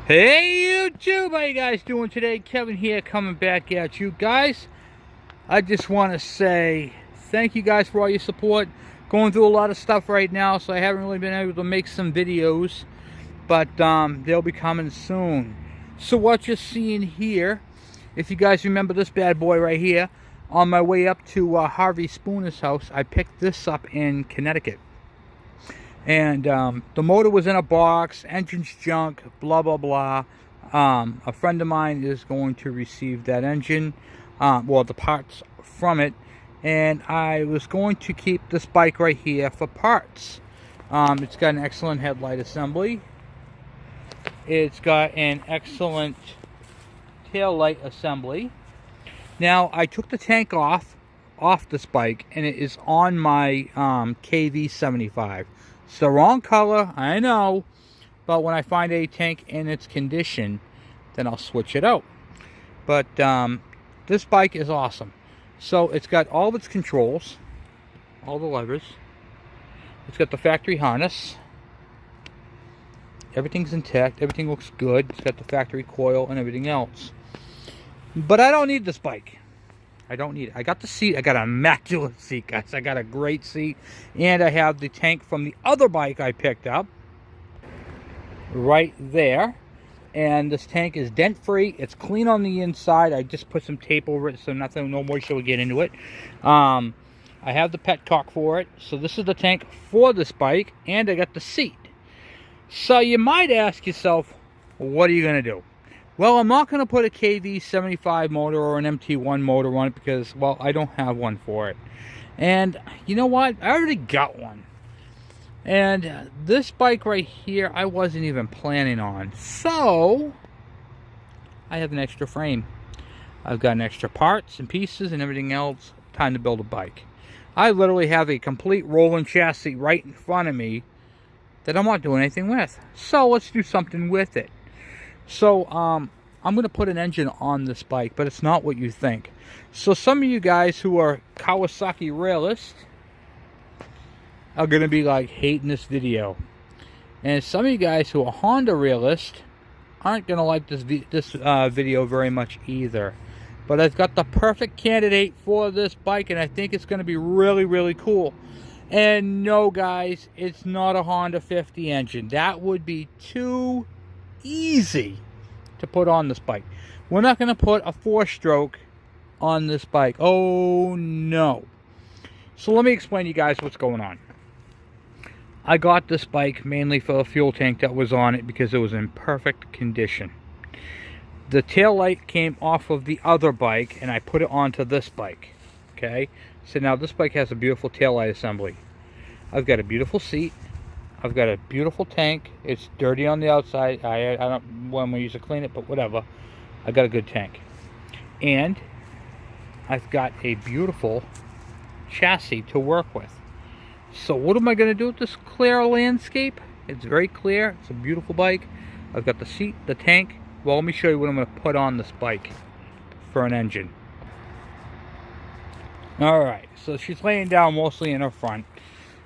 Hey YouTube, how you guys doing today? Kevin here, coming back at you guys. I just want to say thank you guys for all your support. Going through a lot of stuff right now, so I haven't really been able to make some videos, but they'll be coming soon. So what you're seeing here, if you guys remember this bad boy right here, on my way up to Harvey Spooner's house, I picked this up in Connecticut. And the motor was in a box, engine's junk, blah, blah, blah. A friend of mine is going to receive that engine, well, the parts from it. And I was going to keep this bike right here for parts. It's got an excellent headlight assembly. It's got an excellent tail light assembly. Now, I took the tank off this bike, and it is on my KV75. It's the wrong color, I know, but when I find a tank in its condition, then I'll switch it out. But this bike is awesome. So it's got all of its controls, all the levers. It's got the factory harness. Everything's intact, everything looks good. It's got the factory coil and everything else. But I don't need this bike. I don't need it. I got the seat. I got an immaculate seat, guys. I got a great seat. And I have the tank from the other bike I picked up right there. And this tank is dent-free. It's clean on the inside. I just put some tape over it so no moisture will get into it. I have the petcock for it. So this is the tank for this bike. And I got the seat. So you might ask yourself, what are you going to do? Well, I'm not going to put a KV75 motor or an mt1 motor on it because, well, I don't have one for it. And you know what? I already got one. And this bike right here, I wasn't even planning on. So, I have an extra frame. I've got an extra parts and pieces and everything else. Time to build a bike. I literally have a complete rolling chassis right in front of me that I'm not doing anything with. So, let's do something with it. So, I'm going to put an engine on this bike, but it's not what you think. So, some of you guys who are Kawasaki realists are going to be like hating this video. And some of you guys who are Honda realists aren't going to like this video very much either. But I've got the perfect candidate for this bike, and I think it's going to be really, really cool. And no, guys, it's not a Honda 50 engine. That would be too easy to put on this bike. We're not going to put a 4-stroke on this bike. Oh no. So let me explain to you guys what's going on. I got this bike mainly for the fuel tank that was on it because it was in perfect condition. The tail light came off of the other bike and I put it onto this bike. Okay, so now this bike has a beautiful tail light assembly. I've got a beautiful seat. I've got a beautiful tank. It's dirty on the outside. I don't want to use to clean it, but whatever. I got a good tank. And I've got a beautiful chassis to work with. So what am I going to do with this clear landscape? It's very clear. It's a beautiful bike. I've got the seat, the tank. Well, let me show you what I'm going to put on this bike for an engine. Alright, so she's laying down mostly in her front.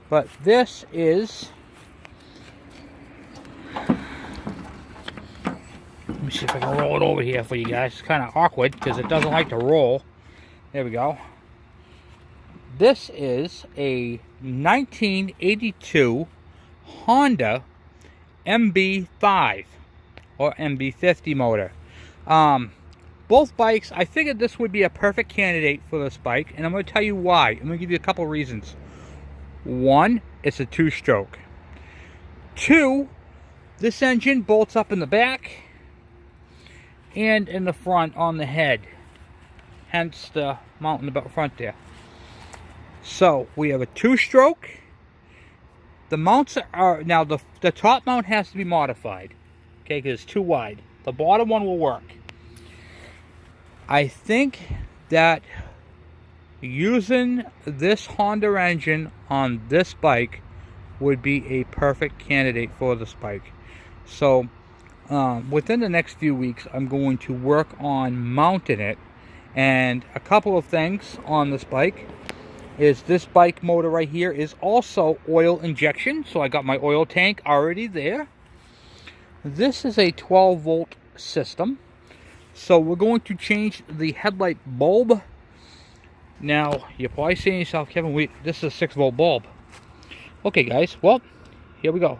But this is... Let me see if I can roll it over here for you guys. It's kind of awkward because it doesn't like to roll. There we go. This is a 1982 Honda mb5 or mb50 motor. Both bikes, I figured this would be a perfect candidate for this bike, and I'm going to tell you why. I'm going to give you a couple reasons. One, it's a 2-stroke. 2, this engine bolts up in the back and in the front on the head, hence the mount in the front there. So we have a 2-stroke. The mounts are now the top mount has to be modified, okay, because it's too wide. The bottom one will work. I think that using this Honda engine on this bike would be a perfect candidate for this bike. So within the next few weeks, I'm going to work on mounting it. And a couple of things on this bike is this bike motor right here is also oil injection. So I got my oil tank already there. This is a 12-volt system. So we're going to change the headlight bulb. Now, you're probably saying to yourself, Kevin, wait, this is a 6-volt bulb. Okay, guys, well, here we go.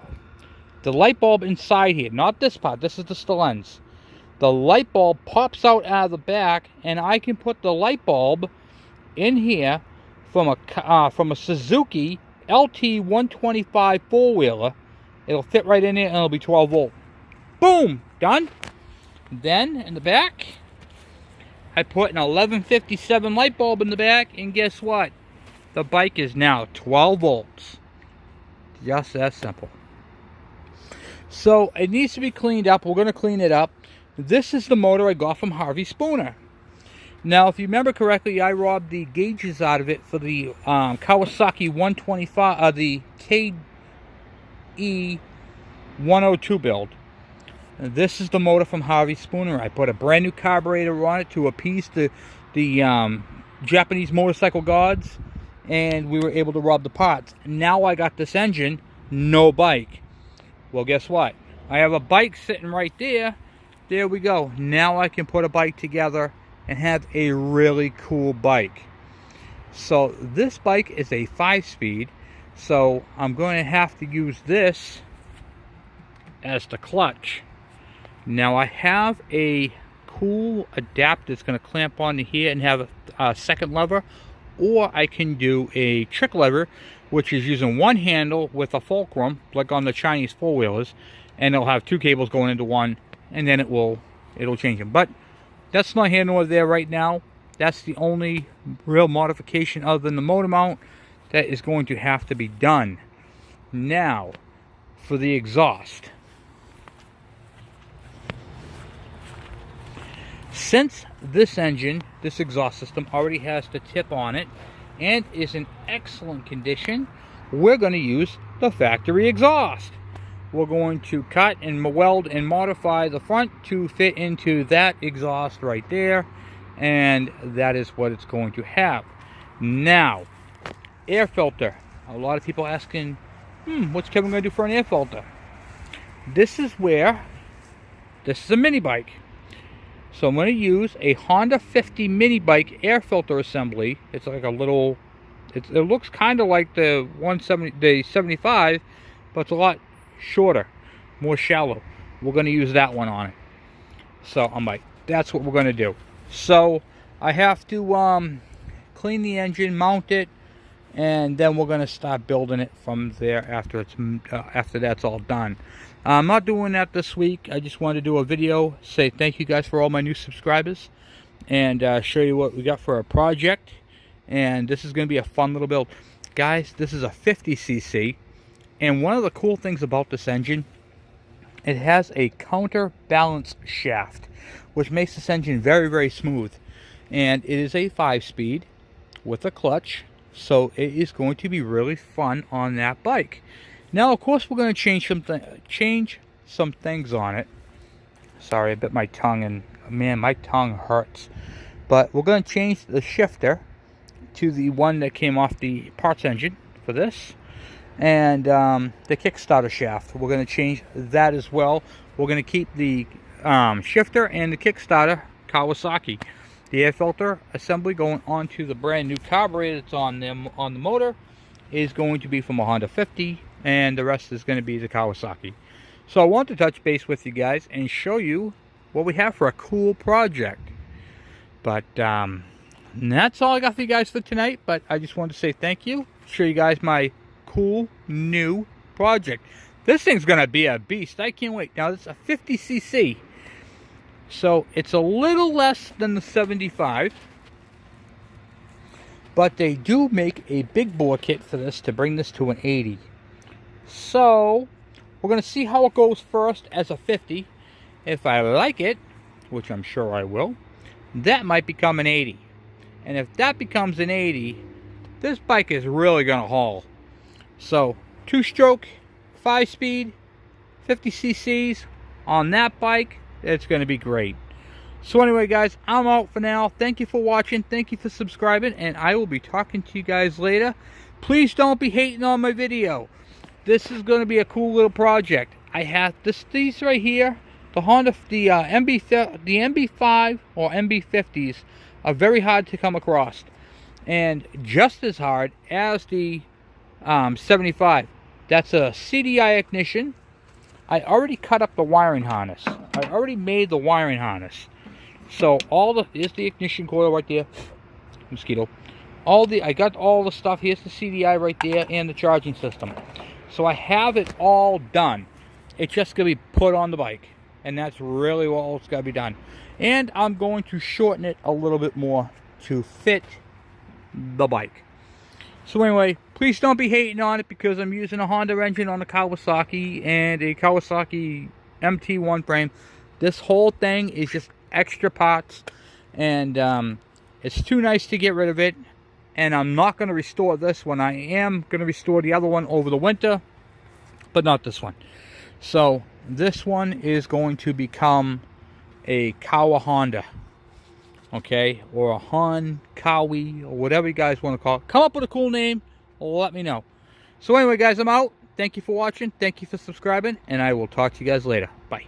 The light bulb inside here, not this part, this is just the lens. The light bulb pops out of the back, and I can put the light bulb in here from a Suzuki LT125 four-wheeler. It'll fit right in there, and it'll be 12 volt. Boom! Done. Then, in the back, I put an 1157 light bulb in the back, and guess what? The bike is now 12 volts. Just that simple. So, it needs to be cleaned up. We're going to clean it up. This is the motor I got from Harvey Spooner. Now, if you remember correctly, I robbed the gauges out of it for the Kawasaki 125, the KE 102 build. This is the motor from Harvey Spooner. I put a brand new carburetor on it to appease the Japanese motorcycle gods, and we were able to rob the parts. Now I got this engine, no bike. Well, guess what? I have a bike sitting right there. There we go. Now I can put a bike together and have a really cool bike. So this bike is a 5-speed, so I'm going to have to use this as the clutch. Now I have a cool adapter that's going to clamp onto here and have a second lever, or I can do a trick lever, which is using one handle with a fulcrum like on the Chinese four-wheelers, and it'll have two cables going into one, and then it'll change them. But that's not here nor there right now. That's the only real modification other than the motor mount that is going to have to be done. Now, for the exhaust. Since this engine, this exhaust system, already has the tip on it and is in excellent condition, we're going to use the factory exhaust. We're going to cut and weld and modify the front to fit into that exhaust right there, and that is what it's going to have. Now, air filter. A lot of people asking, what's Kevin going to do for an air filter? This is a mini bike. So I'm going to use a Honda 50 mini bike air filter assembly. It's like a little, it looks kind of like the 75, but it's a lot shorter, more shallow. We're going to use that one on it. So I'm like, that's what we're going to do. So I have to clean the engine, mount it, and then we're going to start building it from there after that's all done. I'm not doing that this week. I just wanted to do a video, say thank you guys for all my new subscribers, and show you what we got for a project. And this is going to be a fun little build. Guys, this is a 50cc, and one of the cool things about this engine, it has a counterbalance shaft, which makes this engine very, very smooth. And it is a 5-speed with a clutch, so it is going to be really fun on that bike. Now, of course, we're going to change some things on it. Sorry, I bit my tongue, and man, my tongue hurts. But we're going to change the shifter to the one that came off the parts engine for this. And the Kickstarter shaft, we're going to change that as well. We're going to keep the shifter and the Kickstarter Kawasaki. The air filter assembly going onto the brand new carburetor that's on the motor is going to be from a Honda 50, and the rest is going to be the Kawasaki. So I want to touch base with you guys and show you what we have for a cool project. But that's all I got for you guys for tonight. But I just wanted to say thank you, show you guys my cool new project. This thing's going to be a beast. I can't wait. Now, it's a 50cc. So it's a little less than the 75, but they do make a big bore kit for this to bring this to an 80. So we're going to see how it goes first as a 50. If I like it, which I'm sure I will, that might become an 80. And if that becomes an 80, this bike is really going to haul. So 2-stroke, 5-speed, 50cc's on that bike. It's going to be great. So anyway, guys, I'm out for now. Thank you for watching. Thank you for subscribing. And I will be talking to you guys later. Please don't be hating on my video. This is going to be a cool little project. I have these right here. The Honda, the mb5 or mb50s are very hard to come across, and just as hard as the 75. That's a CDI ignition. I already cut up the wiring harness. I already made the wiring harness. So here's the ignition coil right there. Mosquito. I got all the stuff. Here's the CDI right there and the charging system. So I have it all done. It's just gonna be put on the bike, and that's really what's gotta be done. And I'm going to shorten it a little bit more to fit the bike. So anyway, please don't be hating on it, because I'm using a Honda engine on a Kawasaki and a Kawasaki mt1 frame. This whole thing is just extra parts, and it's too nice to get rid of it. And I'm not going to restore this one. I am going to restore the other one over the winter, but not this one. So this one is going to become a Honda. Okay, or a Kawi, or whatever you guys want to call it. Come up with a cool name, let me know. So anyway, guys, I'm out. Thank you for watching. Thank you for subscribing, and I will talk to you guys later. Bye.